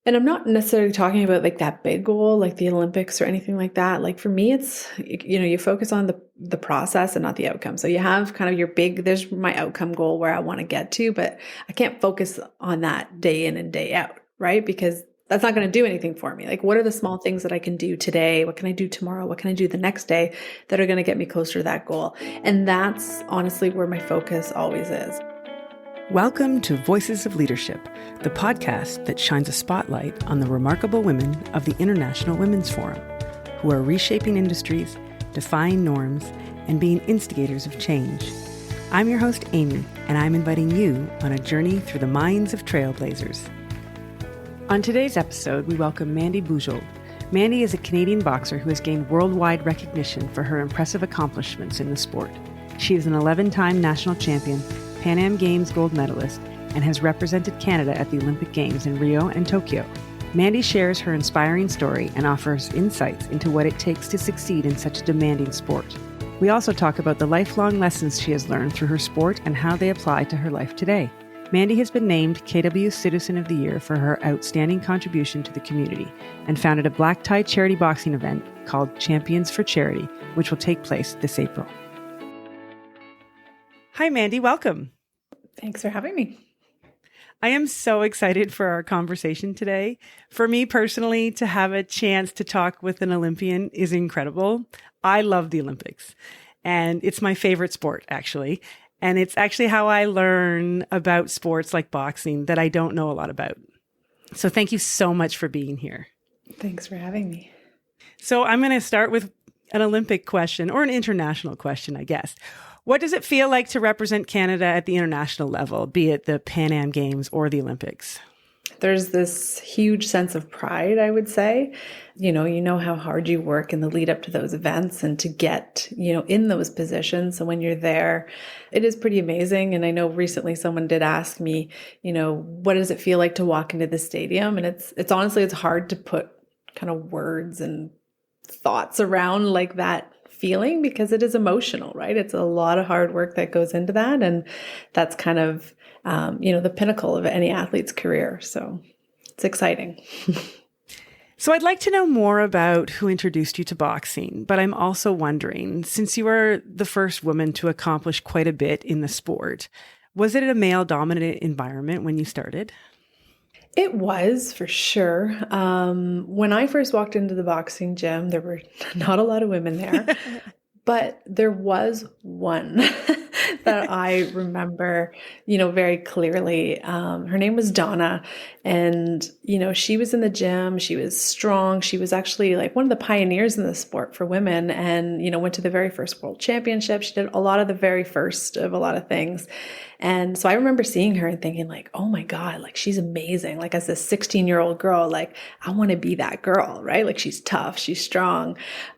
And I'm not necessarily talking about like that big goal, like the Olympics or anything like that. Like for me, it's, you focus on the process and not the outcome. So you have kind of your there's my outcome goal where I want to get to, but I can't focus on that day in and day out, right? Because that's not going to do anything for me. Like, what are the small things that I can do today? What can I do tomorrow? What can I do the next day that are going to get me closer to that goal? And that's honestly where my focus always is. Welcome to Voices of Leadership, the podcast that shines a spotlight on the remarkable women of the International Women's Forum, who are reshaping industries, defying norms, and being instigators of change. I'm your host, Amy, and I'm inviting you on a journey through the minds of trailblazers. On today's episode, we welcome Mandy Bujold. Mandy is a Canadian boxer who has gained worldwide recognition for her impressive accomplishments in the sport. She is an 11-time national champion, Pan Am Games gold medalist, and has represented Canada at the Olympic Games in Rio and Tokyo. Mandy shares her inspiring story and offers insights into what it takes to succeed in such a demanding sport. We also talk about the lifelong lessons she has learned through her sport and how they apply to her life today. Mandy has been named KW Citizen of the Year for her outstanding contribution to the community and founded a black tie charity boxing event called Champions for Charity, which will take place this April. Hi, Mandy. Welcome. Thanks for having me. I am so excited for our conversation today. For me personally, to have a chance to talk with an Olympian is incredible. I love the Olympics, and it's my favorite sport, actually. And it's actually how I learn about sports like boxing that I don't know a lot about. So thank you so much for being here. Thanks for having me. So I'm going to start with an Olympic question, or an international question, I guess. What does it feel like to represent Canada at the international level, be it the Pan Am Games or the Olympics? There's this huge sense of pride, I would say. You know how hard you work in the lead up to those events and to get, in those positions. So when you're there, it is pretty amazing. And I know recently someone did ask me, what does it feel like to walk into the stadium? And it's honestly, it's hard to put kind of words and thoughts around like that feeling, because it is emotional, right? It's a lot of hard work that goes into that. And that's kind of, the pinnacle of any athlete's career. So it's exciting. So I'd like to know more about who introduced you to boxing, but I'm also wondering, since you were the first woman to accomplish quite a bit in the sport, was it a male-dominated environment when you started? It was, for sure. When I first walked into the boxing gym, there were not a lot of women there, but there was one that I remember, very clearly. Her name was Donna, and, she was in the gym. She was strong. She was actually like one of the pioneers in the sport for women, and, went to the very first world championship. She did a lot of the very first of a lot of things. And so I remember seeing her and thinking like, oh my God, like she's amazing. Like as this 16-year-old girl, like I want to be that girl, right? Like she's tough, she's strong.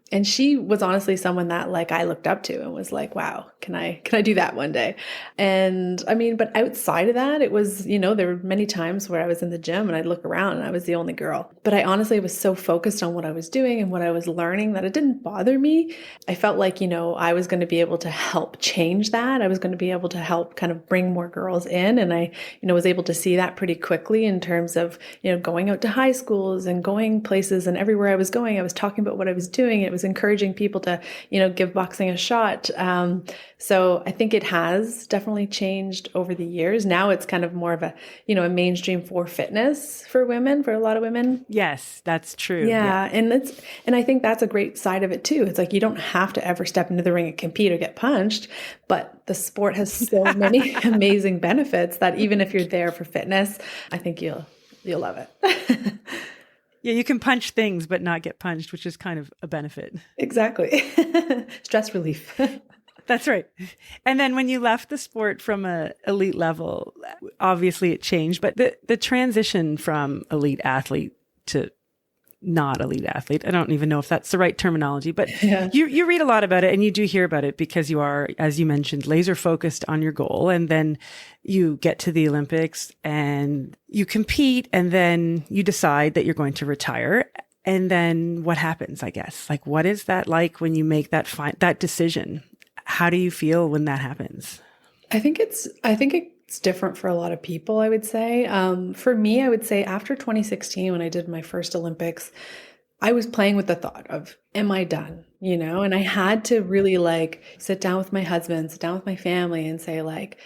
And she was honestly someone that like I looked up to and was like, wow, can I do that one day? And I mean, but outside of that, it was, there were many times where I was in the gym and I'd look around and I was the only girl. But I honestly was so focused on what I was doing and what I was learning that it didn't bother me. I felt like, I was going to be able to help change that. I was going to be able to help kind of bring more girls in. And I, was able to see that pretty quickly in terms of, going out to high schools and going places, and everywhere I was going, I was talking about what I was doing. It was encouraging people to, give boxing a shot. So I think it has definitely changed over the years. Now it's kind of more of a, a mainstream for fitness for women, for a lot of women. Yes, that's true. Yeah. And I think that's a great side of it too. It's like, you don't have to ever step into the ring and compete or get punched, but the sport has so many amazing benefits that even if you're there for fitness, I think you'll love it. Yeah, you can punch things, but not get punched, which is kind of a benefit. Exactly. Stress relief. That's right. And then when you left the sport from an elite level, obviously it changed, but the transition from elite athlete to not elite athlete, I don't even know if that's the right terminology, but yeah. You read a lot about it and you do hear about it because you are, as you mentioned, laser focused on your goal. And then you get to the Olympics and you compete and then you decide that you're going to retire. And then what happens, I guess? Like, what is that like when you make that decision? How do you feel when that happens? I think it's different for a lot of people, I would say. For me, I would say after 2016, when I did my first Olympics, I was playing with the thought of, am I done? And I had to really like sit down with my husband, sit down with my family and say like,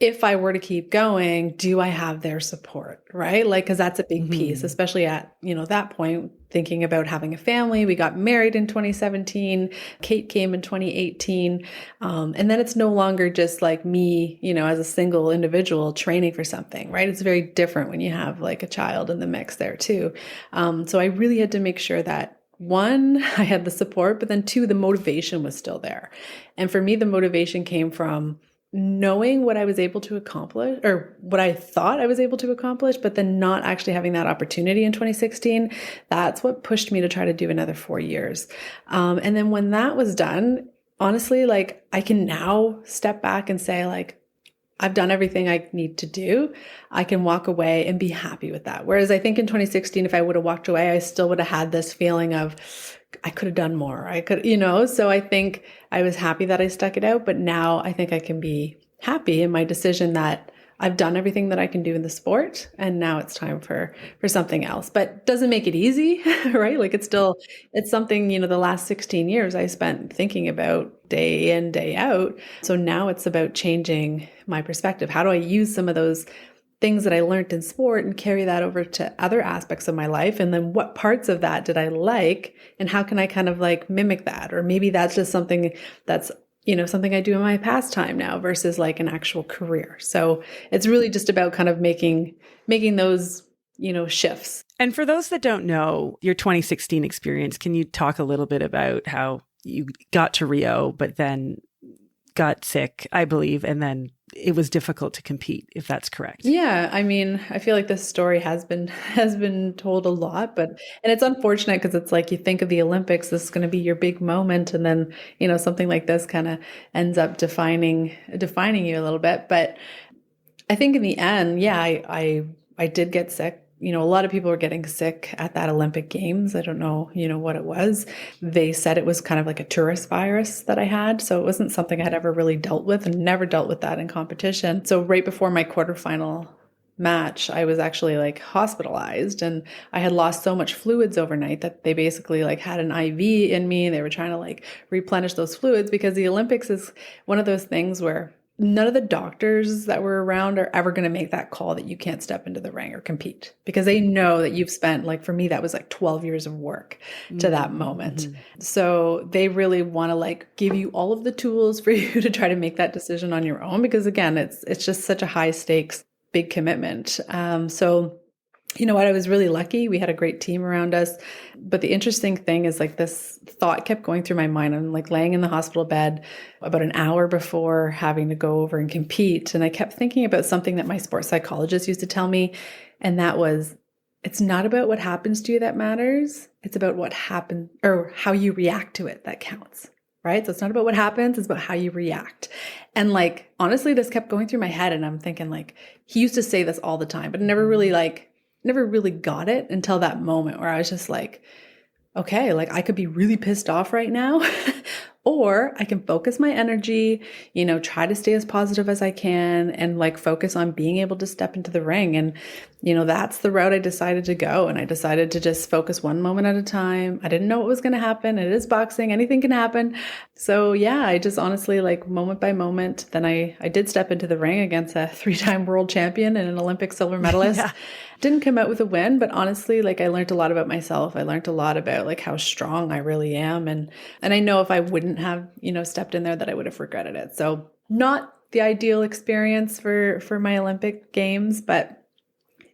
if I were to keep going, do I have their support? Right? Like, cause that's a big piece, especially at, that point, thinking about having a family. We got married in 2017. Kate came in 2018. And then it's no longer just like me, as a single individual training for something, right? It's very different when you have like a child in the mix there too. So I really had to make sure that one, I had the support, but then two, the motivation was still there. And for me, the motivation came from knowing what I was able to accomplish or what I thought I was able to accomplish, but then not actually having that opportunity in 2016. That's what pushed me to try to do another 4 years. And then when that was done, honestly, like I can now step back and say like, I've done everything I need to do. I can walk away and be happy with that. Whereas I think in 2016, if I would have walked away, I still would have had this feeling of, I could have done more. I could, so I think I was happy that I stuck it out, but now I think I can be happy in my decision that I've done everything that I can do in the sport. And now it's time for something else, but doesn't make it easy, right? Like it's something, the last 16 years I spent thinking about day in, day out. So now it's about changing my perspective. How do I use some of those things that I learned in sport and carry that over to other aspects of my life? And then what parts of that did I like? And how can I kind of like mimic that? Or maybe that's just something that's, something I do in my pastime now versus like an actual career. So it's really just about kind of making those, shifts. And for those that don't know your 2016 experience, can you talk a little bit about how you got to Rio, but then got sick, I believe, and then it was difficult to compete, if that's correct? Yeah. I mean, I feel like this story has been told a lot, and it's unfortunate because it's like you think of the Olympics, this is going to be your big moment. And then, something like this kind of ends up defining you a little bit. But I think in the end, yeah, I did get sick. A lot of people were getting sick at that Olympic Games. I don't know, what it was. They said it was kind of like a tourist virus that I had. So it wasn't something I had ever really dealt with and never dealt with that in competition. So right before my quarterfinal match, I was actually like hospitalized and I had lost so much fluids overnight that they basically like had an IV in me. They were trying to like replenish those fluids because the Olympics is one of those things where none of the doctors that were around are ever going to make that call that you can't step into the ring or compete because they know that you've spent, like for me, that was like 12 years of work to that moment. So they really want to like give you all of the tools for you to try to make that decision on your own because again, it's just such a high stakes, big commitment. So you know what? I was really lucky. We had a great team around us. But the interesting thing is like this thought kept going through my mind. I'm like laying in the hospital bed about an hour before having to go over and compete. And I kept thinking about something that my sports psychologist used to tell me. And that was, it's not about what happens to you that matters. It's about what happened or how you react to it that counts. Right? So it's not about what happens. It's about how you react. And like, honestly, this kept going through my head. And I'm thinking like, he used to say this all the time, but never really got it until that moment where I was just like, okay, like I could be really pissed off right now, or I can focus my energy, try to stay as positive as I can and like focus on being able to step into the ring. And, that's the route I decided to go. And I decided to just focus one moment at a time. I didn't know what was going to happen. It is boxing. Anything can happen. So yeah, I just honestly like moment by moment, then I did step into the ring against a 3-time world champion and an Olympic silver medalist. Yeah. Didn't come out with a win, but honestly, like I learned a lot about myself. I learned a lot about like how strong I really am. And I know if I wouldn't have, stepped in there that I would have regretted it. So not the ideal experience for my Olympic games, but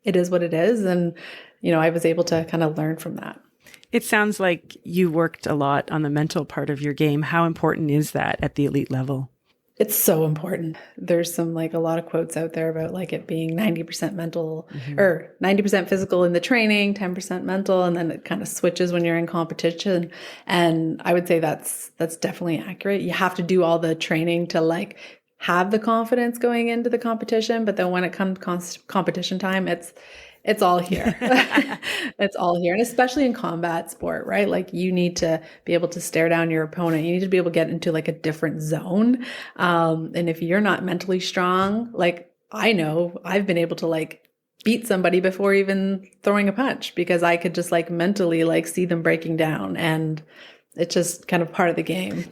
it is what it is. And, I was able to kind of learn from that. It sounds like you worked a lot on the mental part of your game. How important is that at the elite level? It's so important. There's some like a lot of quotes out there about like it being 90% mental or 90% physical in the training, 10% mental, and then it kind of switches when you're in competition. And I would say that's definitely accurate. You have to do all the training to like have the confidence going into the competition, but then when it comes competition time, it's all here. It's all here. And especially in combat sport, right? Like you need to be able to stare down your opponent. You need to be able to get into like a different zone. And if you're not mentally strong, like I know I've been able to like beat somebody before even throwing a punch because I could just like mentally like see them breaking down, and it's just kind of part of the game.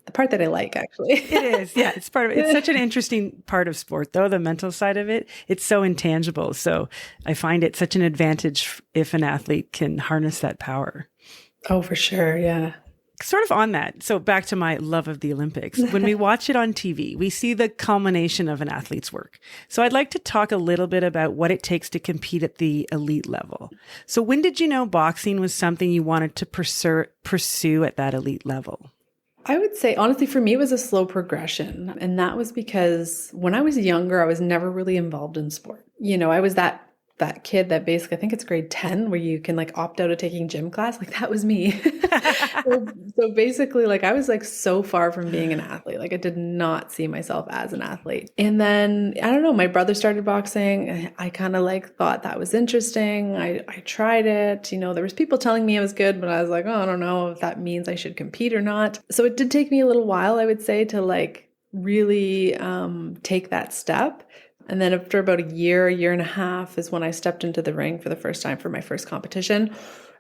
The part that I like, actually. It is. Yeah. It's part of it. It's such an interesting part of sport, though, the mental side of it. It's so intangible. So I find it such an advantage if an athlete can harness that power. Oh, for sure. Yeah. Sort of on that. So back to my love of the Olympics. When we watch it on TV, we see the culmination of an athlete's work. So I'd like to talk a little bit about what it takes to compete at the elite level. So when did you know boxing was something you wanted to pursue at that elite level? I would say, honestly, for me, it was a slow progression. And that was because when I was younger, I was never really involved in sport. You know, I was that kid that basically, I think it's grade 10, where you can like opt out of taking gym class. Like that was me. So basically, like I was like so far from being an athlete. Like I did not see myself as an athlete. And then, I don't know, my brother started boxing. I kind of like thought that was interesting. I tried it. You know, there was people telling me I was good, but I was like, oh, I don't know if that means I should compete or not. So it did take me a little while, I would say, to like really take that step. And then after about a year and a half is when I stepped into the ring for the first time for my first competition.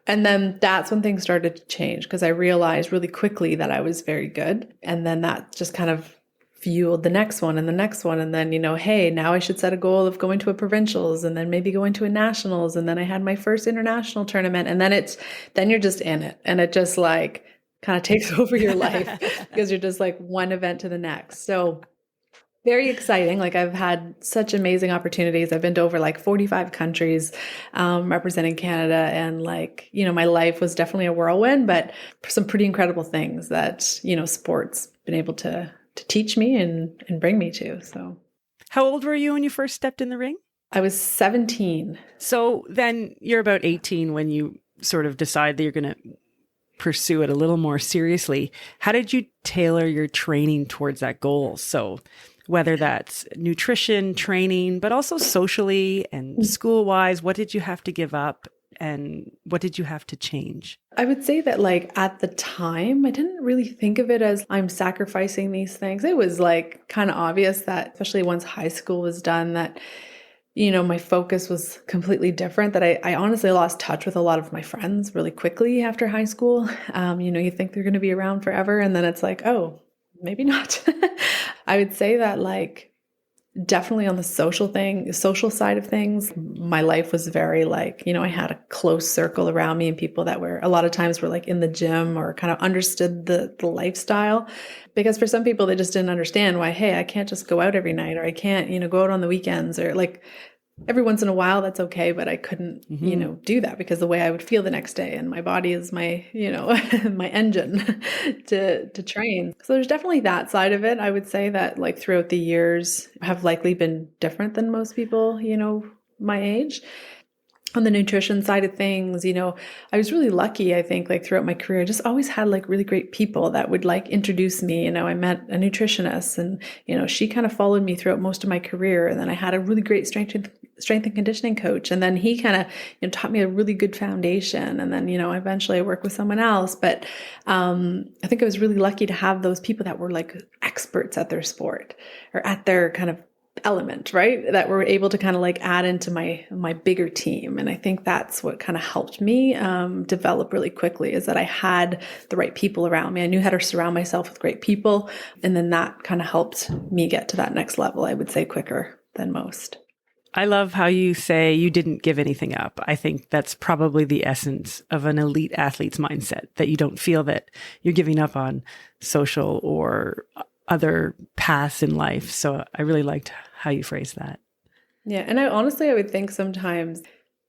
And then that's when things started to change because I realized really quickly that I was very good. And then that just kind of fueled the next one and the next one. And then, you know, hey, now I should set a goal of going to a provincials and then maybe going to a nationals. And then I had my first international tournament. And then you're just in it. And it just like kind of takes over your life because you're just like one event to the next. So very exciting. Like I've had such amazing opportunities. I've been to over like 45 countries representing Canada. And like, you know, my life was definitely a whirlwind, but some pretty incredible things that, you know, sport's been able to teach me and bring me to. So how old were you when you first stepped in the ring? I was 17. So then you're about 18 when you sort of decide that you're going to pursue it a little more seriously. How did you tailor your training towards that goal? So whether that's nutrition, training, but also socially and school-wise, what did you have to give up and what did you have to change? I would say that like at the time, I didn't really think of it as I'm sacrificing these things. It was like kind of obvious that, especially once high school was done, that, you know, my focus was completely different, that I honestly lost touch with a lot of my friends really quickly after high school. You know, you think they're going to be around forever and then it's like, oh, maybe not. I would say that like definitely on the social side of things, my life was very like, you know, I had a close circle around me and people that were a lot of times were like in the gym or kind of understood the lifestyle. Because for some people, they just didn't understand why, hey, I can't just go out every night or I can't, you know, go out on the weekends or like every once in a while, that's okay. But I couldn't, you know, do that because the way I would feel the next day and my body is my, you know, my engine to train. So there's definitely that side of it. I would say that like throughout the years have likely been different than most people, you know, my age. On the nutrition side of things, you know, I was really lucky, I think, like throughout my career, I just always had like really great people that would like introduce me. You know, I met a nutritionist and, you know, she kind of followed me throughout most of my career. And then I had a really great strength and conditioning coach. And then he kind of, you know, taught me a really good foundation. And then, you know, eventually I worked with someone else. But I think I was really lucky to have those people that were like experts at their sport or at their kind of element, right? That were able to kind of like add into my bigger team. And I think that's what kind of helped me develop really quickly is that I had the right people around me. I knew how to surround myself with great people. And then that kind of helped me get to that next level, I would say, quicker than most. I love how you say you didn't give anything up. I think that's probably the essence of an elite athlete's mindset, that you don't feel that you're giving up on social or other paths in life. So I really liked how you phrased that. Yeah. And I would think sometimes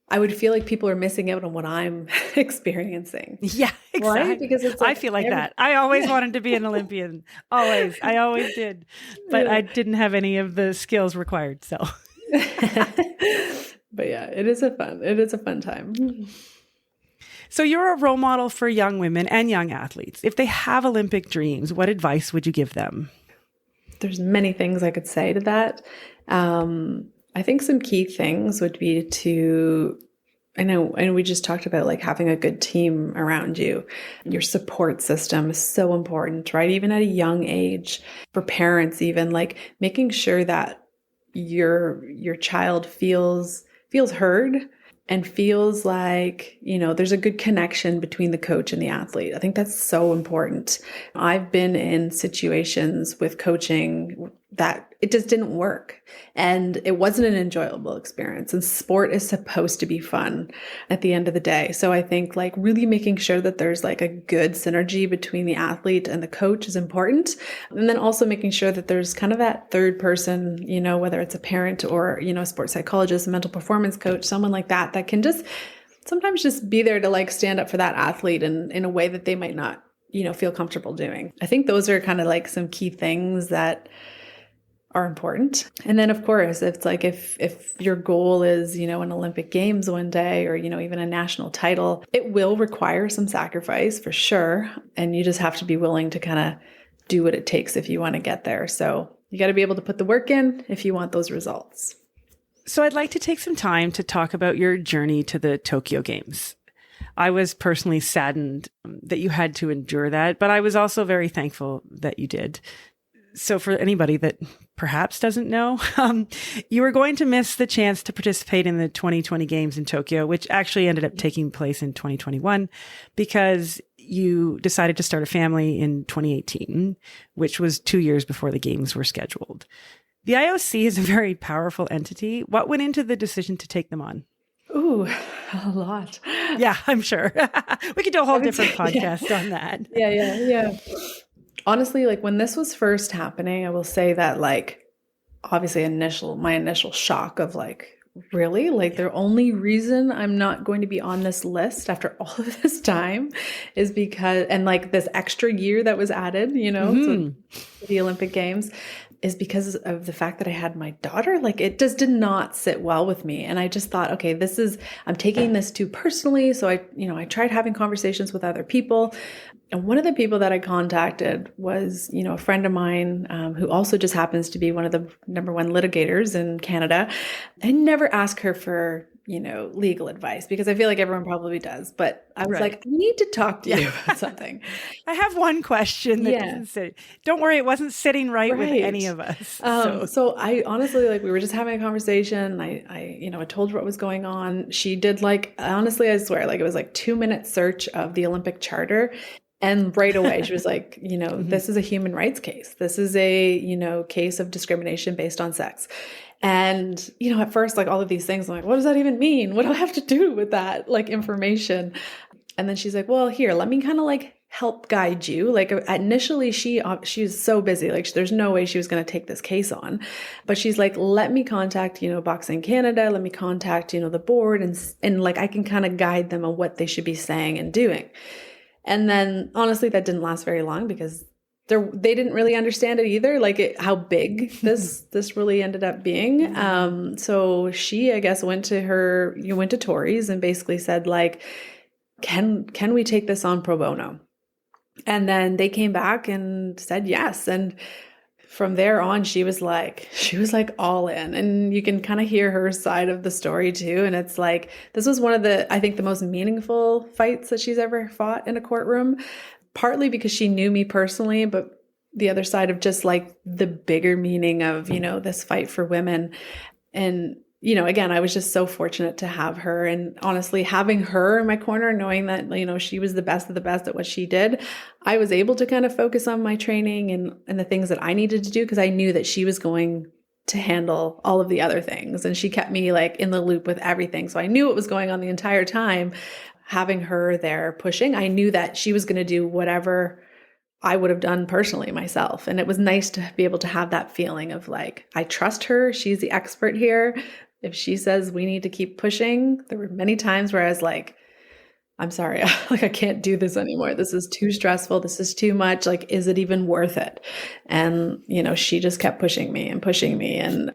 I would feel like people are missing out on what I'm experiencing. Yeah, exactly. Right? Because it's like I feel like that. I always wanted to be an Olympian. Always. I always did. But I didn't have any of the skills required. So but yeah, it is a fun time. So you're a role model for young women and young athletes. If they have Olympic dreams, what advice would you give them? There's many things I could say to that. I think some key things would be I know we just talked about like having a good team around you. Your support system is so important, right? Even at a young age, for parents, even like making sure that your child feels heard and feels like, there's a good connection between the coach and the athlete. I think that's so important. I've been in situations with coaching that it just didn't work and it wasn't an enjoyable experience. And sport is supposed to be fun at the end of the day. So I think like really making sure that there's like a good synergy between the athlete and the coach is important. And then also making sure that there's kind of that third person, whether it's a parent or, a sports psychologist, a mental performance coach, someone like that can just sometimes just be there to like stand up for that athlete in a way that they might not, feel comfortable doing. I think those are kind of like some key things that are important. And then of course, it's like if your goal is, an Olympic Games one day or, even a national title, it will require some sacrifice for sure. And you just have to be willing to kind of do what it takes if you want to get there. So you got to be able to put the work in if you want those results. So I'd like to take some time to talk about your journey to the Tokyo Games. I was personally saddened that you had to endure that, but I was also very thankful that you did. So for anybody that perhaps doesn't know, you were going to miss the chance to participate in the 2020 Games in Tokyo, which actually ended up taking place in 2021 because you decided to start a family in 2018, which was 2 years before the Games were scheduled. The IOC is a very powerful entity. What went into the decision to take them on? Ooh, a lot. Yeah, I'm sure. We could do a whole different podcast on that. Yeah. Honestly, like when this was first happening, I will say that like, obviously my initial shock of like, really? Like the only reason I'm not going to be on this list after all of this time is because, and like this extra year that was added, to the Olympic Games is because of the fact that I had my daughter. Like it just did not sit well with me. And I just thought, okay, I'm taking this too personally. So I tried having conversations with other people. And one of the people that I contacted was, a friend of mine who also just happens to be one of the number one litigators in Canada. I never ask her for, legal advice because I feel like everyone probably does. But I was like, I need to talk to you about something. I have one question that doesn't sit. Don't worry, it wasn't sitting right with any of us. So I honestly, like, we were just having a conversation. I told her what was going on. She did like, honestly, I swear, like it was like 2-minute search of the Olympic Charter. And right away, she was like, this is a human rights case. This is a, case of discrimination based on sex. And, at first, like all of these things, I'm like, what does that even mean? What do I have to do with that, like, information? And then she's like, well, here, let me kind of like help guide you. Like initially, she was so busy. Like there's no way she was going to take this case on. But she's like, let me contact, Boxing Canada. Let me contact, the board. And like I can kind of guide them on what they should be saying and doing. And then honestly, that didn't last very long because they didn't really understand it either, like how big this really ended up being. So she, I guess, went to Tories and basically said like, can we take this on pro bono? And then they came back and said yes. And from there on, she was like all in, and you can kind of hear her side of the story too. And it's like, this was one of I think the most meaningful fights that she's ever fought in a courtroom, partly because she knew me personally, but the other side of just like the bigger meaning of, this fight for women. And, again, I was just so fortunate to have her, and honestly, having her in my corner, knowing that, she was the best of the best at what she did, I was able to kind of focus on my training and the things that I needed to do because I knew that she was going to handle all of the other things. And she kept me like in the loop with everything. So I knew what was going on the entire time. Having her there pushing, I knew that she was going to do whatever I would have done personally myself. And it was nice to be able to have that feeling of like, I trust her. She's the expert here. If she says we need to keep pushing, there were many times where I was like, I'm sorry, like I can't do this anymore. This is too stressful. This is too much. Like, is it even worth it? And, she just kept pushing me. And,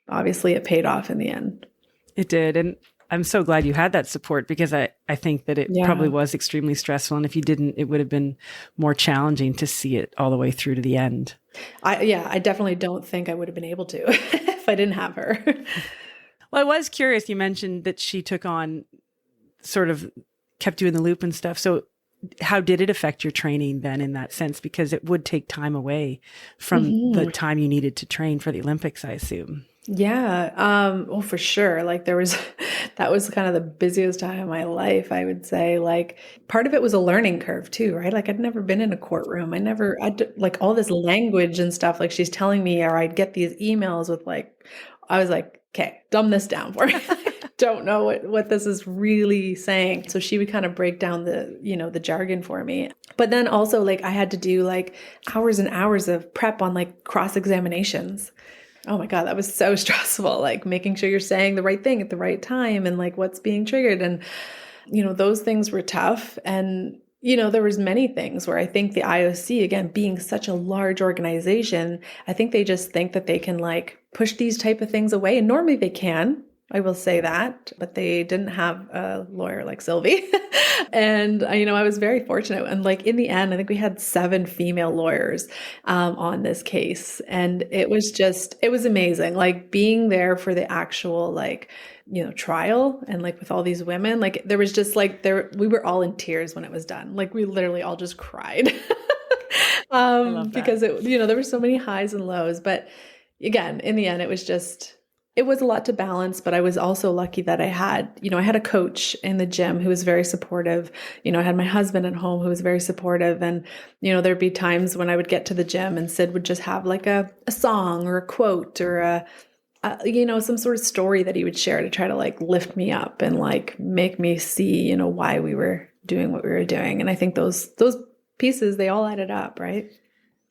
obviously it paid off in the end. It did. And I'm so glad you had that support because I think that it probably was extremely stressful. And if you didn't, it would have been more challenging to see it all the way through to the end. I definitely don't think I would have been able to if I didn't have her. Well, I was curious. You mentioned that she took on sort of kept you in the loop and stuff. So how did it affect your training then in that sense? Because it would take time away from the time you needed to train for the Olympics, I assume. Yeah. Well, for sure. Like there was, that was kind of the busiest time of my life, I would say. Like part of it was a learning curve too, right? Like I'd never been in a courtroom. Like all this language and stuff, like she's telling me, or I'd get these emails with like, I was like, okay, dumb this down for me. Don't know what this is really saying. So she would kind of break down the jargon for me. But then also like I had to do like hours and hours of prep on like cross examinations. Oh my God, that was so stressful. Like making sure you're saying the right thing at the right time and like what's being triggered. And, those things were tough. And, there was many things where I think the IOC, again, being such a large organization, I think they just think that they can like push these type of things away. And normally they can. I will say that, but they didn't have a lawyer like Sylvie. And, I was very fortunate. And like in the end, I think we had 7 female lawyers on this case. And it was amazing. Like being there for the actual like, trial and like with all these women, like there was just like we were all in tears when it was done. Like we literally all just cried. I love that. Because there were so many highs and lows, but again, in the end, it was a lot to balance, but I was also lucky that I had a coach in the gym who was very supportive. I had my husband at home who was very supportive. And, there'd be times when I would get to the gym and Sid would just have like a song or a quote or some sort of story that he would share to try to like lift me up and like make me see, why we were doing what we were doing. And I think those pieces, they all added up, right?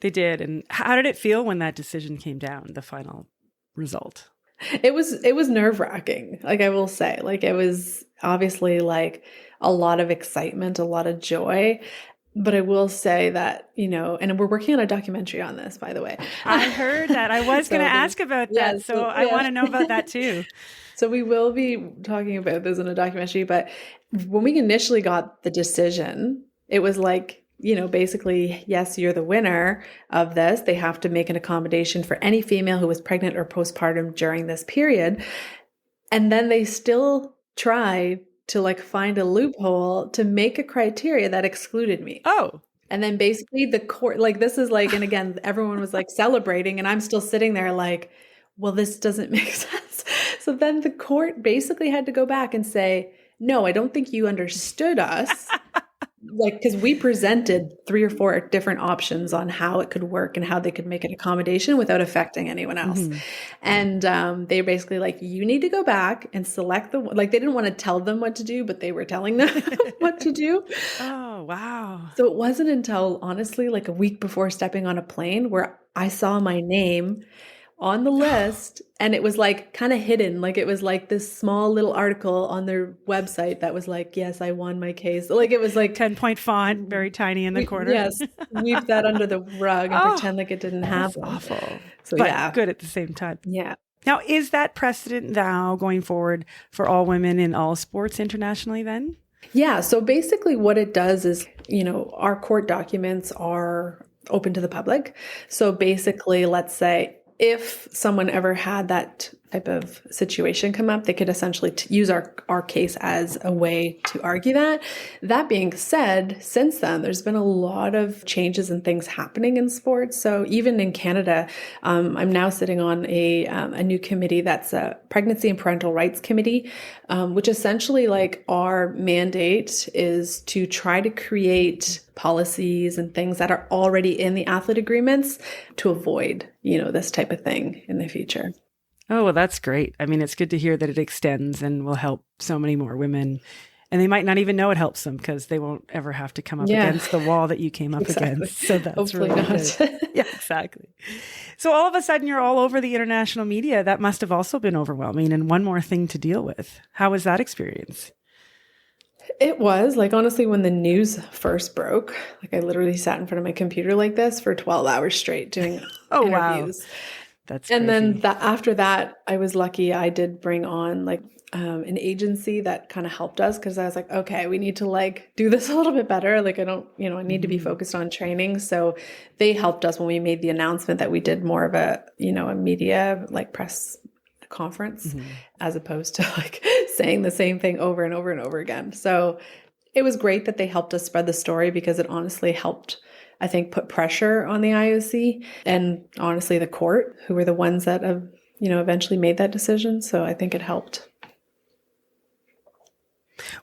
They did. And how did it feel when that decision came down, the final result? It was nerve-wracking. Like I will say, like it was obviously like a lot of excitement, a lot of joy. But I will say that, and we're working on a documentary on this, by the way. I heard that. I was going to ask about that. So I want to know about that too. So we will be talking about this in a documentary. But when we initially got the decision, it was like, basically, yes, you're the winner of this. They have to make an accommodation for any female who was pregnant or postpartum during this period. And then they still tried to like find a loophole to make a criteria that excluded me. Oh. And then basically the court, like this is like, and again, everyone was like celebrating and I'm still sitting there like, well, this doesn't make sense. So then the court basically had to go back and say, no, I don't think you understood us. Like, because we presented 3 or 4 different options on how it could work and how they could make an accommodation without affecting anyone else. Mm-hmm. And they basically like, you need to go back and select like they didn't want to tell them what to do, but they were telling them what to do. Oh, wow. So it wasn't until honestly like a week before stepping on a plane where I saw my name on the list and it was like kind of hidden. Like it was like this small little article on their website that was like, yes, I won my case. Like it was like 10-point font, very tiny in the corner. Yes. Sweep that under the rug and pretend like it didn't happen. That's awful. So but yeah. Good at the same time. Yeah. Now, is that precedent now going forward for all women in all sports internationally then? Yeah. So basically what it does is, our court documents are open to the public. So basically, let's say if someone ever had that type of situation come up, they could essentially use our case as a way to argue that. That being said, since then, there's been a lot of changes and things happening in sports. So even in Canada, I'm now sitting on a new committee that's a pregnancy and parental rights committee, which essentially like our mandate is to try to create policies and things that are already in the athlete agreements to avoid, this type of thing in the future. Oh, well, that's great. I mean, it's good to hear that it extends and will help so many more women. And they might not even know it helps them because they won't ever have to come up against the wall that you came up against. So that's hopefully really not. Good. Yeah, exactly. So all of a sudden you're all over the international media. That must have also been overwhelming and one more thing to deal with. How was that experience? It was like, honestly, when the news first broke, like I literally sat in front of my computer like this for 12 hours straight doing interviews. Wow. That's crazy. And then after that, I was lucky. I did bring on like an agency that kind of helped us because I was like, okay, we need to like do this a little bit better. Like I need to be focused on training. So they helped us when we made the announcement that we did more of a media like press conference as opposed to like saying the same thing over and over and over again. So it was great that they helped us spread the story because it honestly helped, I think, put pressure on the IOC and honestly the court, who were the ones that have eventually made that decision. So I think it helped.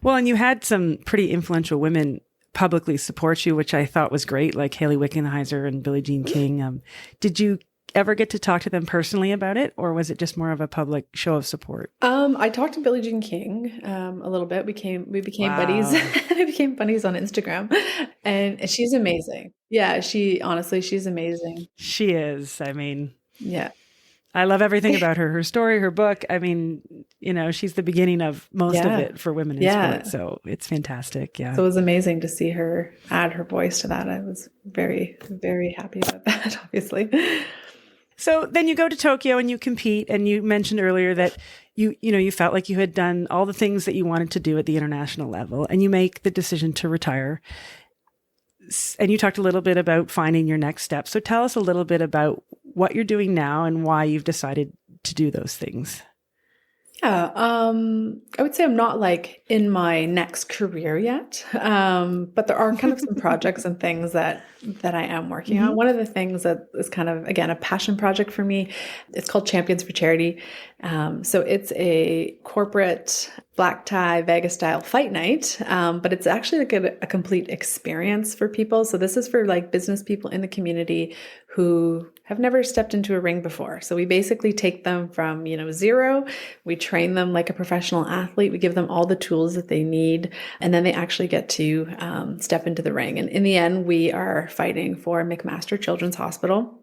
Well, and you had some pretty influential women publicly support you, which I thought was great, like Haley Wickenheiser and Billie Jean King. Did you ever get to talk to them personally about it, or was it just more of a public show of support? I talked to Billie Jean King a little bit. We became buddies. We became buddies on Instagram, and she's amazing. Yeah, she's amazing. She is. I mean, yeah. I love everything about her story, her book. I mean, she's the beginning of most of it for women in sport. So it's fantastic. Yeah. So it was amazing to see her add her voice to that. I was very, very happy about that, obviously. So then you go to Tokyo and you compete, and you mentioned earlier that you felt like you had done all the things that you wanted to do at the international level, and you make the decision to retire. And you talked a little bit about finding your next step. So tell us a little bit about what you're doing now and why you've decided to do those things. Yeah, I would say I'm not like in my next career yet, but there are kind of some projects and things that I am working on. One of the things that is kind of, again, a passion project for me, it's called Champions for Charity. So it's a corporate black tie Vegas style fight night, but it's actually like a complete experience for people. So this is for like business people in the community who have never stepped into a ring before. So we basically take them from, zero. We train them like a professional athlete. We give them all the tools that they need. And then they actually get to step into the ring. And in the end, we are fighting for McMaster Children's Hospital.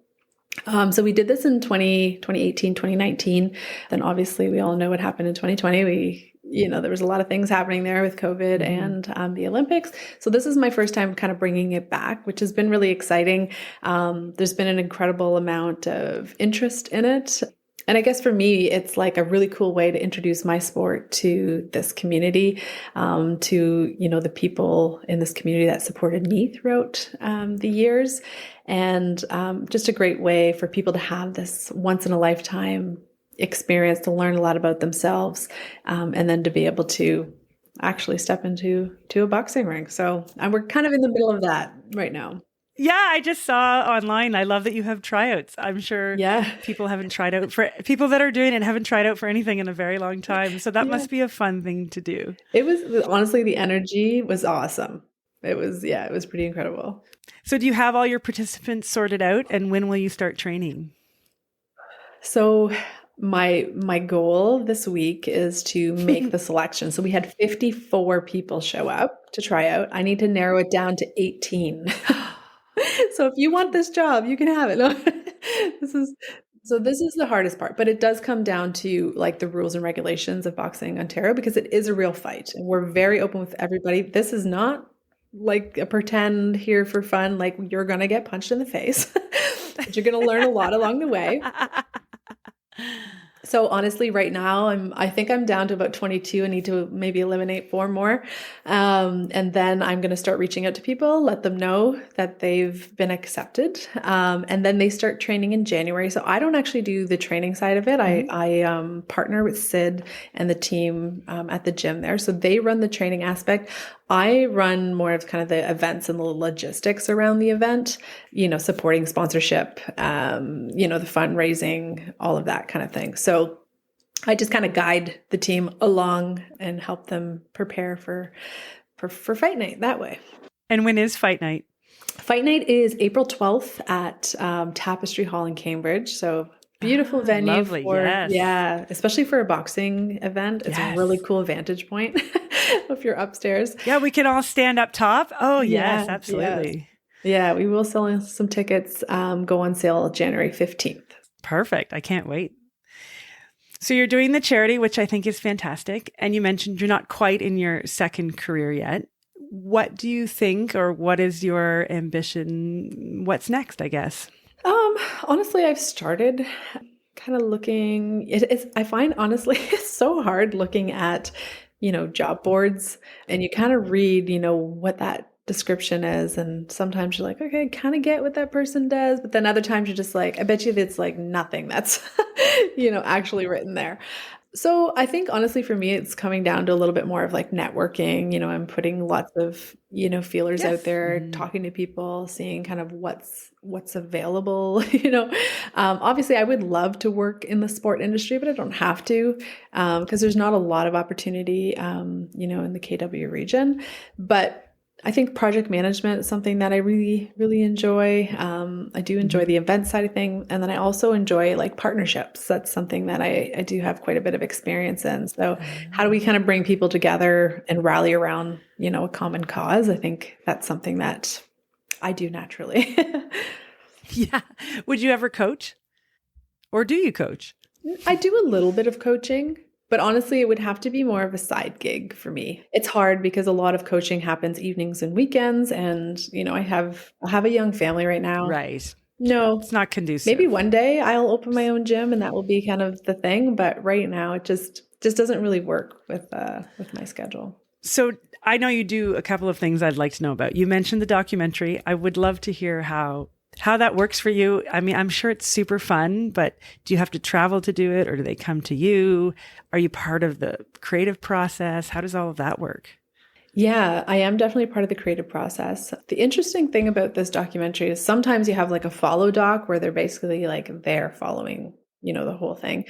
So we did this in 2018, 2019. Then obviously we all know what happened in 2020. There was a lot of things happening there with COVID and the Olympics. So this is my first time kind of bringing it back, which has been really exciting. There's been an incredible amount of interest in it. And I guess for me, it's like a really cool way to introduce my sport to this community, to, the people in this community that supported me throughout the years. And just a great way for people to have this once in a lifetime experience, to learn a lot about themselves, and then to be able to actually step into a boxing ring. So we're kind of in the middle of that right now. Yeah, I just saw online. I love that you have tryouts. I'm sure people haven't tried out for people that are doing it haven't tried out for anything in a very long time. So that must be a fun thing to do. It was honestly, the energy was awesome. It was pretty incredible. So do you have all your participants sorted out, and when will you start training? So my goal this week is to make the selection. So we had 54 people show up to try out. I need to narrow it down to 18. So if you want this job, you can have it. No, this is the hardest part, but it does come down to like the rules and regulations of Boxing Ontario, because it is a real fight and we're very open with everybody. This is not like a pretend here for fun. Like, you're going to get punched in the face, but you're going to learn a lot along the way. So honestly, right now, I think I'm down to about 22. I need to maybe eliminate 4 more. And then I'm going to start reaching out to people, let them know that they've been accepted. And then they start training in January. So I don't actually do the training side of it. I partner with Sid and the team at the gym there. So they run the training aspect. I run more of kind of the events and the logistics around the event, supporting sponsorship, the fundraising, all of that kind of thing. So I just kind of guide the team along and help them prepare for fight night that way. And when is fight night? Fight night is April 12th at Tapestry Hall in Cambridge. So beautiful venue. Lovely, yes. Especially for a boxing event. It's a really cool vantage point if you're upstairs. Yeah, we can all stand up top. Oh, yes, absolutely. Yes. Yeah, we will sell some tickets, go on sale January 15th. Perfect. I can't wait. So you're doing the charity, which I think is fantastic. And you mentioned you're not quite in your second career yet. What do you think, or what is your ambition? What's next, I guess? Honestly, I've started kind of looking, I find honestly, it's so hard looking at, job boards, and you kind of read, what that description is. And sometimes you're like, okay, I kind of get what that person does. But then other times you're just like, I bet you it's like nothing that's, actually written there. So I think honestly for me, it's coming down to a little bit more of like networking. I'm putting lots of, feelers out Yes. there, Mhm. talking to people, seeing kind of what's available. Obviously I would love to work in the sport industry, but I don't have to, because there's not a lot of opportunity, in the KW region. But I think project management is something that I really, really enjoy. I do enjoy the event side of thing. And then I also enjoy like partnerships. That's something that I do have quite a bit of experience in. So how do we kind of bring people together and rally around, a common cause? I think that's something that I do naturally. Yeah. Would you ever coach? Or do you coach? I do a little bit of coaching, but honestly, it would have to be more of a side gig for me. It's hard because a lot of coaching happens evenings and weekends, and I have a young family right now. Right. No, It's not maybe conducive. one day I'll open my own gym, and that will be kind of the thing. But right now, it just doesn't really work with my schedule. So I know you do a couple of things I'd like to know about. You mentioned the documentary. I would love to hear how that works for you. I mean, I'm sure it's super fun, but do you have to travel to do it or do they come to you? Are you part of the creative process? How does all of that work? Yeah, I am definitely part of the creative process. The interesting thing about this documentary is sometimes you have like a follow doc where they're basically like they're following, the whole thing.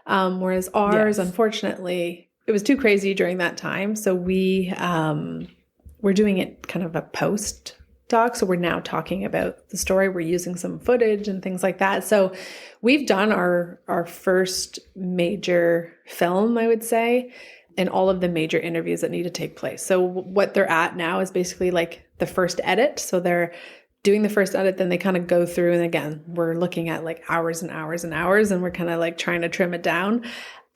Whereas ours, Yes. unfortunately, it was too crazy during that time. So we're doing it kind of a post doc. So we're now talking about the story. We're using some footage and things like that. So we've done our first major film, I would say, and all of the major interviews that need to take place. So what they're at now is basically like the first edit. So they're doing the first edit, then they kind of go through. And again, we're looking at like hours and hours and hours, and we're kind of like trying to trim it down.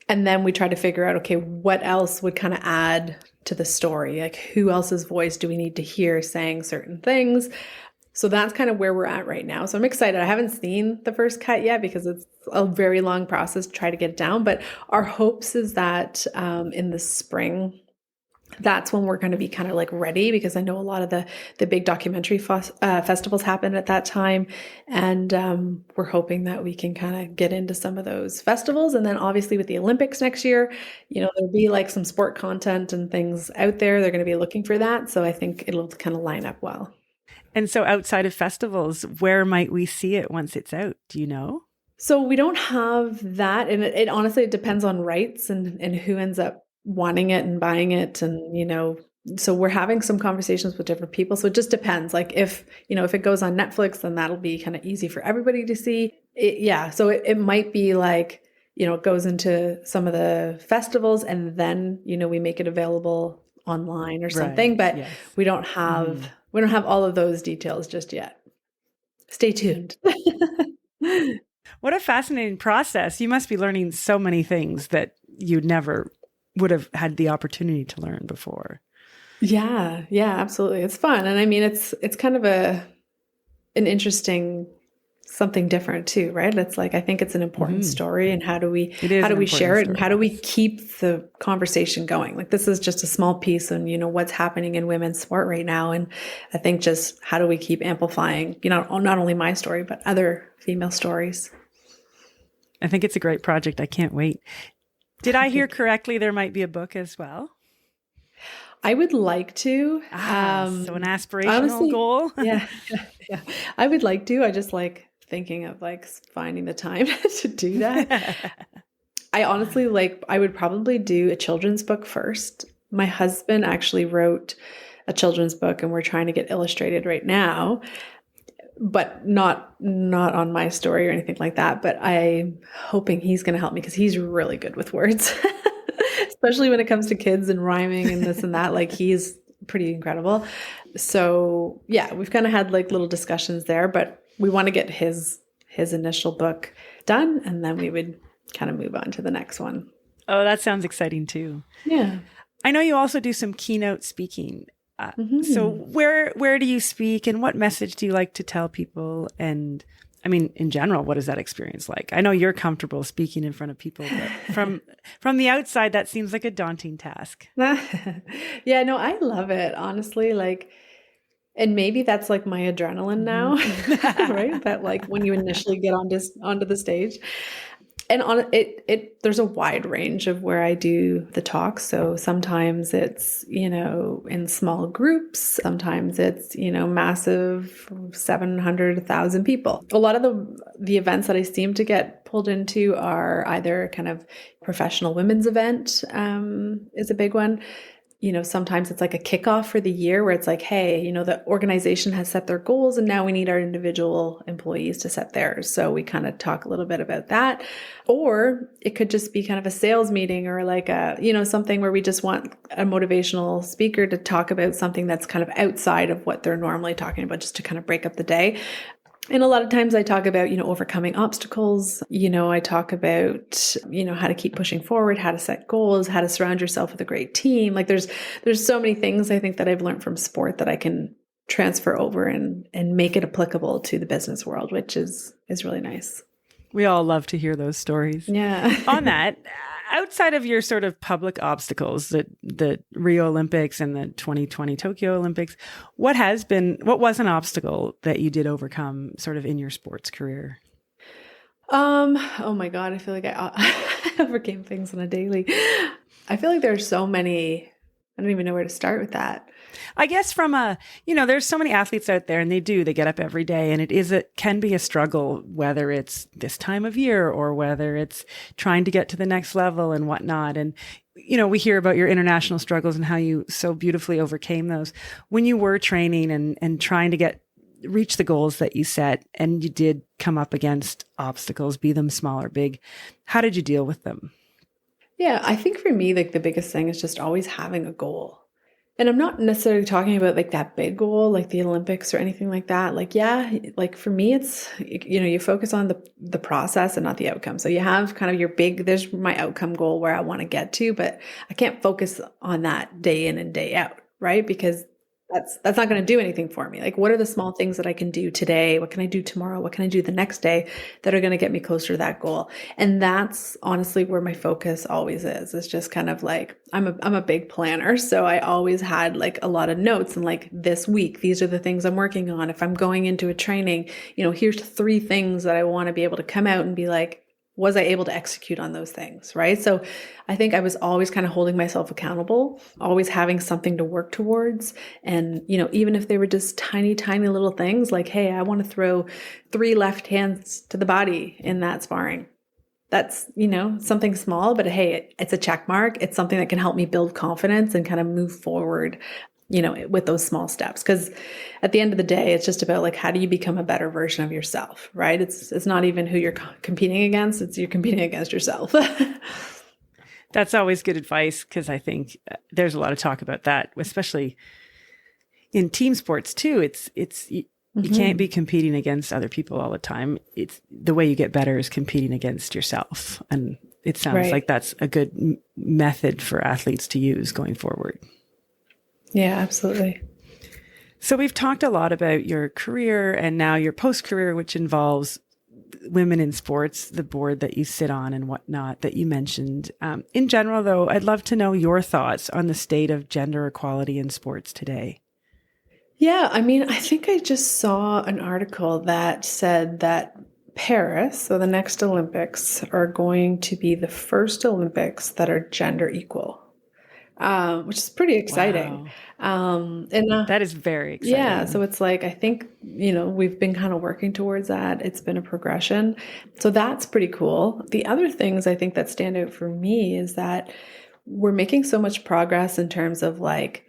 And then we try to figure out, okay, what else would kind of add to the story? Like who else's voice do we need to hear saying certain things? So that's kind of where we're at right now. So I'm excited. I haven't seen the first cut yet because it's a very long process to try to get it down. But our hopes is that in the spring, that's when we're going to be kind of like ready, because I know a lot of the big documentary festivals happen at that time. And we're hoping that we can kind of get into some of those festivals. And then obviously with the Olympics next year, there'll be like some sport content and things out there. They're going to be looking for that. So I think it'll kind of line up well. And so outside of festivals, where might we see it once it's out? Do you know? So we don't have that. And it honestly, it depends on rights and who ends up wanting it and buying it. And, so we're having some conversations with different people. So it just depends. Like if it goes on Netflix, then that'll be kind of easy for everybody to see. Yeah. So it might be like, it goes into some of the festivals and then, we make it available online or something, Right. but Yes. we don't have all of those details just yet. Stay tuned. What a fascinating process. You must be learning so many things that you never would have had the opportunity to learn before. Yeah, absolutely. It's fun. And I mean, it's kind of an interesting something different too, right? It's like, I think it's an important story, and how do we It is an important share it, and story, how do we yes. keep the conversation going? Like this is just a small piece and what's happening in women's sport right now. And I think just how do we keep amplifying, not only my story, but other female stories. I think it's a great project. I can't wait. Did I hear correctly? There might be a book as well. I would like to. So an aspirational Honestly, goal. yeah. I would like to. I just like thinking of like finding the time to do that. I honestly I would probably do a children's book first. My husband actually wrote a children's book, and we're trying to get illustrated right now, but not on my story or anything like that. But I'm hoping he's going to help me, because he's really good with words. Especially when it comes to kids and rhyming and this and that. Like he's pretty incredible. So yeah, we've kind of had like little discussions there, but we want to get his initial book done, and then we would kind of move on to the next one. Oh, that sounds exciting too. Yeah. I know you also do some keynote speaking. So where do you speak, and what message do you like to tell people? And I mean, in general, what is that experience like? I know you're comfortable speaking in front of people, but from the outside, that seems like a daunting task. Yeah, no, I love it, honestly. Like, and maybe that's like my adrenaline now, right? That like when you initially get onto the stage. And on it, there's a wide range of where I do the talks. So sometimes it's, in small groups. Sometimes it's, massive 700,000 people. A lot of the events that I seem to get pulled into are either kind of professional women's event, is a big one. Sometimes it's like a kickoff for the year where it's like, hey, the organization has set their goals and now we need our individual employees to set theirs. So we kind of talk a little bit about that. Or it could just be kind of a sales meeting or like something where we just want a motivational speaker to talk about something that's kind of outside of what they're normally talking about, just to kind of break up the day. And a lot of times I talk about, overcoming obstacles. I talk about, how to keep pushing forward, how to set goals, how to surround yourself with a great team. Like there's so many things I think that I've learned from sport that I can transfer over and make it applicable to the business world, which is really nice. We all love to hear those stories. Yeah. On that, outside of your sort of public obstacles, the Rio Olympics and the 2020 Tokyo Olympics, what was an obstacle that you did overcome sort of in your sports career? Oh my God, I feel like I overcame things on a daily. I feel like there's so many, I don't even know where to start with that. I guess there's so many athletes out there and they get up every day and it can be a struggle, whether it's this time of year or whether it's trying to get to the next level and whatnot. And, we hear about your international struggles and how you so beautifully overcame those. When you were training and trying to reach the goals that you set and you did come up against obstacles, be them small or big, how did you deal with them? Yeah, I think for me, like the biggest thing is just always having a goal. And I'm not necessarily talking about like that big goal, like the Olympics or anything like that. Like, yeah, like for me, it's, you focus on the process and not the outcome. So you have kind of there's my outcome goal where I want to get to, but I can't focus on that day in and day out, right? Because that's not going to do anything for me. Like, what are the small things that I can do today? What can I do tomorrow? What can I do the next day that are going to get me closer to that goal? And that's honestly where my focus always is. It's just kind of like, I'm a big planner. So I always had like a lot of notes and like this week, these are the things I'm working on. If I'm going into a training, here's 3 things that I want to be able to come out and be like, was I able to execute on those things, right? So I think I was always kind of holding myself accountable, always having something to work towards. And, even if they were just tiny, tiny little things like, hey, I want to throw 3 left hands to the body in that sparring. That's, something small, but hey, it's a check mark. It's something that can help me build confidence and kind of move forward with those small steps. Because at the end of the day, it's just about like, how do you become a better version of yourself, right? It's not even who you're competing against. You're competing against yourself. That's always good advice, because I think there's a lot of talk about that, especially in team sports too. You can't be competing against other people all the time. It's the way you get better is competing against yourself. And it sounds like that's a good method for athletes to use going forward. Yeah, absolutely. So we've talked a lot about your career and now your post-career, which involves women in sports, the board that you sit on and whatnot that you mentioned. In general, though, I'd love to know your thoughts on the state of gender equality in sports today. Yeah, I mean, I think I just saw an article that said that Paris, so the next Olympics, are going to be the first Olympics that are gender equal. Which is pretty exciting. Wow. That is very exciting. Yeah. So it's like, I think, we've been kind of working towards that. It's been a progression. So that's pretty cool. The other things I think that stand out for me is that we're making so much progress in terms of like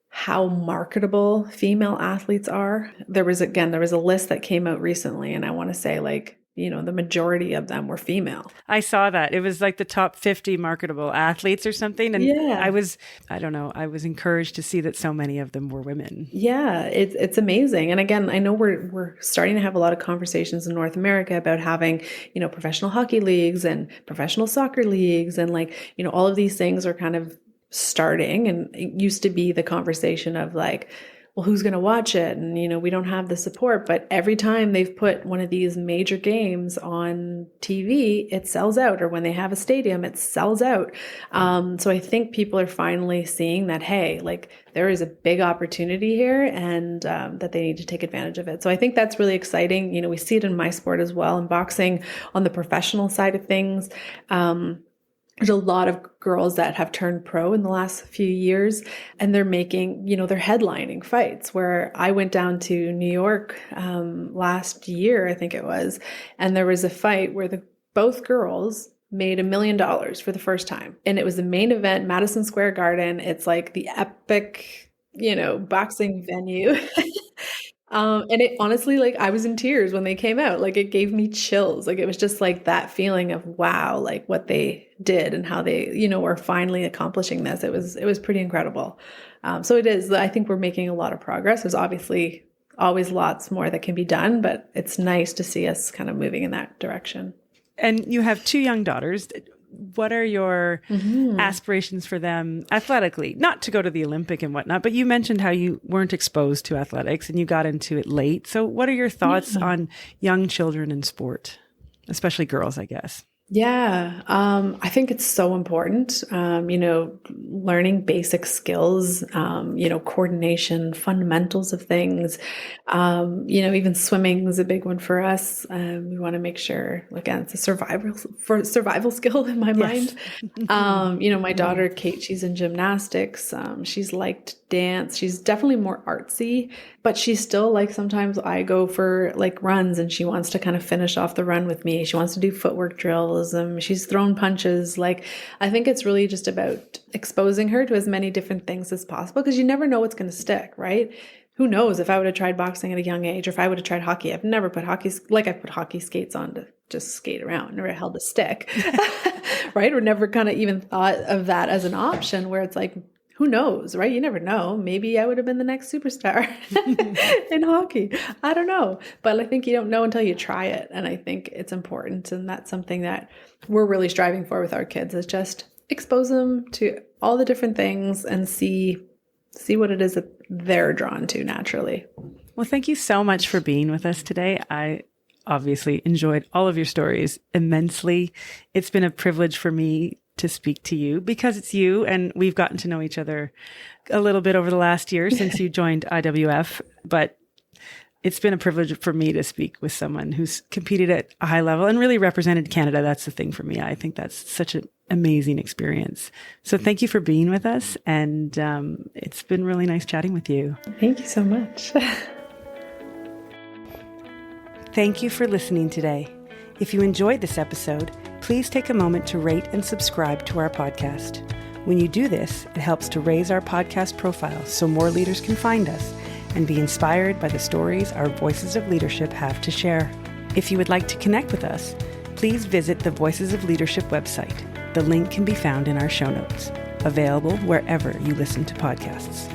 how marketable female athletes are. There was a list that came out recently, and I want to say like, the majority of them were female. I saw that. It was like the top 50 marketable athletes or something. And yeah. I was encouraged to see that so many of them were women. Yeah, it's amazing. And again, I know we're starting to have a lot of conversations in North America about having, professional hockey leagues and professional soccer leagues. And like, all of these things are kind of starting. And it used to be the conversation of like, well, who's going to watch it? And, we don't have the support. But every time they've put one of these major games on TV, it sells out. Or when they have a stadium, it sells out. So I think people are finally seeing that, hey, like there is a big opportunity here, and that they need to take advantage of it. So I think that's really exciting. We see it in my sport as well, in boxing on the professional side of things. There's a lot of girls that have turned pro in the last few years, and they're making, they're headlining fights. Where I went down to New York last year, I think it was, and there was a fight where both girls made $1 million for the first time. And it was the main event, Madison Square Garden. It's like the epic, boxing venue. And it honestly, like I was in tears when they came out. Like it gave me chills. Like it was just like that feeling of wow, like what they did and how they, were finally accomplishing this. It was pretty incredible. So it is, I think we're making a lot of progress. There's obviously always lots more that can be done, but it's nice to see us kind of moving in that direction. And you have 2 young daughters. What are your aspirations for them athletically? Not to go to the Olympic and whatnot, but you mentioned how you weren't exposed to athletics and you got into it late. So what are your thoughts on young children in sport, especially girls, I guess? Yeah, I think it's so important, learning basic skills, coordination, fundamentals of things, even swimming is a big one for us. We want to make sure, again, it's a survival skill in my mind. My daughter, Kate, she's in gymnastics. She's liked dance. She's definitely more artsy, but she's still like, sometimes I go for like runs and she wants to kind of finish off the run with me. She wants to do footwork drills. She's thrown punches. Like, I think it's really just about exposing her to as many different things as possible, because you never know what's going to stick, right? Who knows if I would have tried boxing at a young age, or if I would have tried hockey. I've never put I put hockey skates on to just skate around, never held a stick, right? Or never kind of even thought of that as an option, where it's like, who knows, right? You never know. Maybe I would have been the next superstar in hockey. I don't know. But I think you don't know until you try it. And I think it's important. And that's something that we're really striving for with our kids, is just expose them to all the different things and see what it is that they're drawn to naturally. Well, thank you so much for being with us today. I obviously enjoyed all of your stories immensely. It's been a privilege for me to speak to you because it's you, and we've gotten to know each other a little bit over the last year since you joined IWF, but it's been a privilege for me to speak with someone who's competed at a high level and really represented Canada. That's the thing for me. I think that's such an amazing experience. So thank you for being with us, and it's been really nice chatting with you. Thank you so much. Thank you for listening today. If you enjoyed this episode, please take a moment to rate and subscribe to our podcast. When you do this, it helps to raise our podcast profile so more leaders can find us and be inspired by the stories our Voices of Leadership have to share. If you would like to connect with us, please visit the Voices of Leadership website. The link can be found in our show notes, available wherever you listen to podcasts.